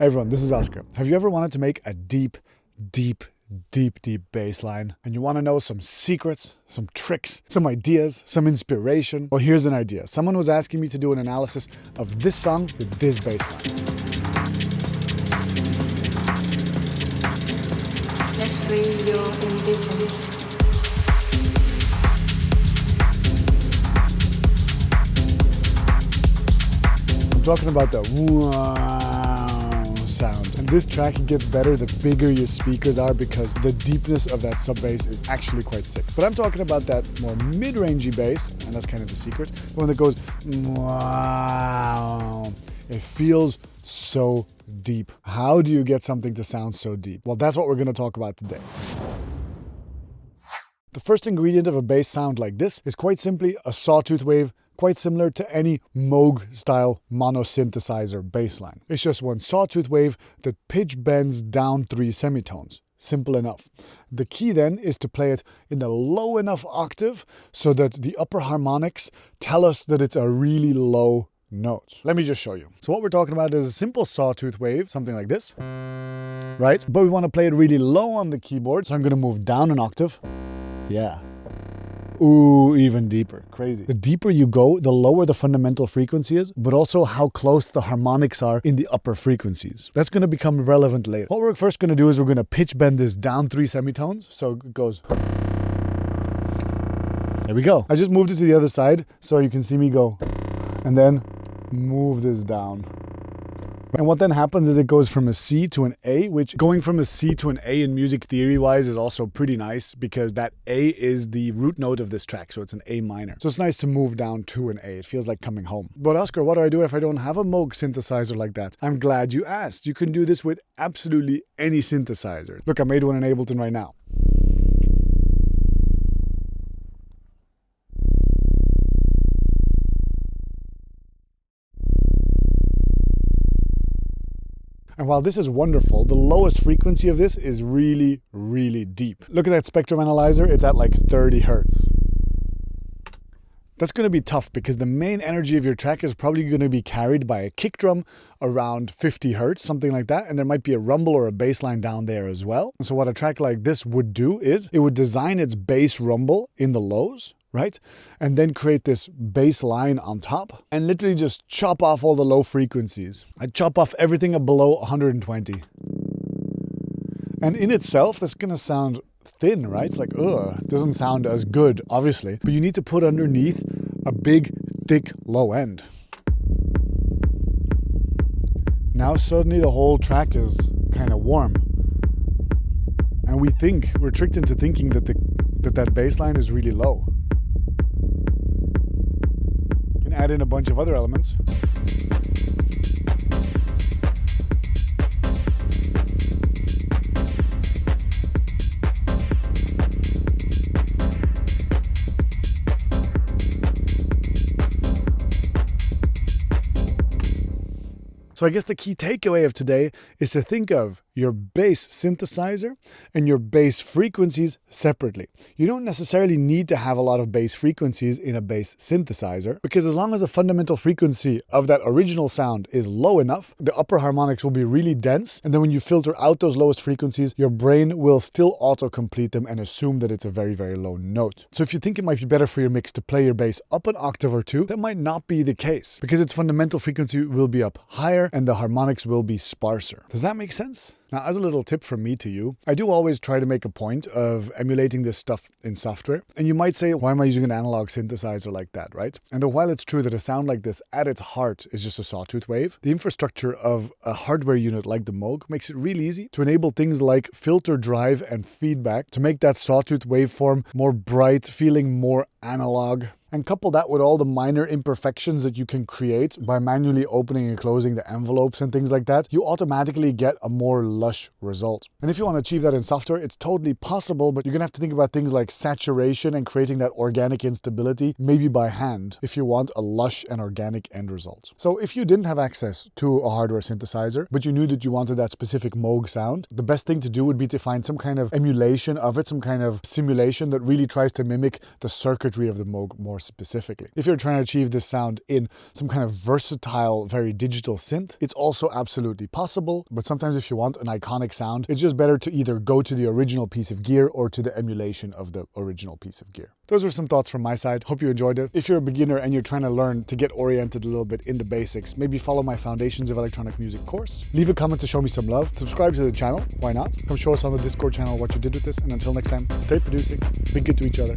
Hey everyone, this is Oscar. Have you ever wanted to make a deep bass line? And you want to know some secrets, some tricks, some ideas, some inspiration? Well, here's an idea. Someone was asking me to do an analysis of this song with this bass line. Let's free your inhibitions. I'm talking about the sound. And this track gets better the bigger your speakers are because the deepness of that sub bass is actually quite sick. But I'm talking about that more mid-rangey bass, and that's kind of the secret. The one that goes wow. It feels so deep. How do you get something to sound so deep? Well, that's what we're going to talk about today. The first ingredient of a bass sound like this is quite simply a sawtooth wave, quite similar to any Moog-style mono-synthesizer bassline. It's just one sawtooth wave that pitch bends down 3 semitones. Simple enough. The key then is to play it in a low enough octave so that the upper harmonics tell us that it's a really low note. Let me just show you. So what we're talking about is a simple sawtooth wave, something like this, right? But we want to play it really low on the keyboard, so I'm going to move down an octave. Yeah. Ooh, even deeper. Crazy. The deeper you go, the lower the fundamental frequency is, but also how close the harmonics are in the upper frequencies. That's going to become relevant later. What we're first going to do is we're going to pitch bend this down 3 semitones. So it goes. There we go. I just moved it to the other side so you can see me go. And then move this down. And what then happens is it goes from a C to an A, which going from a C to an A in music theory-wise is also pretty nice because that A is the root note of this track, so it's an A minor. So it's nice to move down to an A. It feels like coming home. But Oscar, what do I do if I don't have a Moog synthesizer like that? I'm glad you asked. You can do this with absolutely any synthesizer. Look, I made one in Ableton right now. And while this is wonderful, the lowest frequency of this is really, really deep. Look at that spectrum analyzer, it's at like 30 hertz. That's going to be tough because the main energy of your track is probably going to be carried by a kick drum around 50 hertz, something like that. And there might be a rumble or a bass line down there as well. So what a track like this would do is it would design its bass rumble in the lows, right? And then create this bass line on top and literally just chop off all the low frequencies. I'd chop off everything below 120. And in itself, that's going to sound thin, right? It's like, it doesn't sound as good, obviously. But you need to put underneath a big, thick, low end. Now suddenly the whole track is kind of warm. And we're tricked into thinking that that bass line is really low. Add in a bunch of other elements. So I guess the key takeaway of today is to think of your bass synthesizer and your bass frequencies separately. You don't necessarily need to have a lot of bass frequencies in a bass synthesizer because as long as the fundamental frequency of that original sound is low enough, the upper harmonics will be really dense. And then when you filter out those lowest frequencies, your brain will still auto-complete them and assume that it's a very, very low note. So if you think it might be better for your mix to play your bass up an octave or two, that might not be the case because its fundamental frequency will be up higher and the harmonics will be sparser. Does that make sense? Now, as a little tip from me to you, I do always try to make a point of emulating this stuff in software. And you might say, why am I using an analog synthesizer like that, right? And while it's true that a sound like this at its heart is just a sawtooth wave, the infrastructure of a hardware unit like the Moog makes it really easy to enable things like filter drive and feedback to make that sawtooth waveform more bright, feeling more analog. And couple that with all the minor imperfections that you can create by manually opening and closing the envelopes and things like that, you automatically get a more lush result. And if you want to achieve that in software, it's totally possible, but you're going to have to think about things like saturation and creating that organic instability, maybe by hand, if you want a lush and organic end result. So if you didn't have access to a hardware synthesizer, but you knew that you wanted that specific Moog sound, the best thing to do would be to find some kind of emulation of it, some kind of simulation that really tries to mimic the circuitry circuitry of the Moog more specifically. If you're trying to achieve this sound in some kind of versatile, very digital synth, it's also absolutely possible, but sometimes if you want an iconic sound, it's just better to either go to the original piece of gear or to the emulation of the original piece of gear. Those were some thoughts from my side. Hope you enjoyed it. If you're a beginner and you're trying to learn to get oriented a little bit in the basics, maybe follow my Foundations of Electronic Music course. Leave a comment to show me some love. Subscribe to the channel. Why not? Come show us on the Discord channel what you did with this. And until next time, stay producing, be good to each other,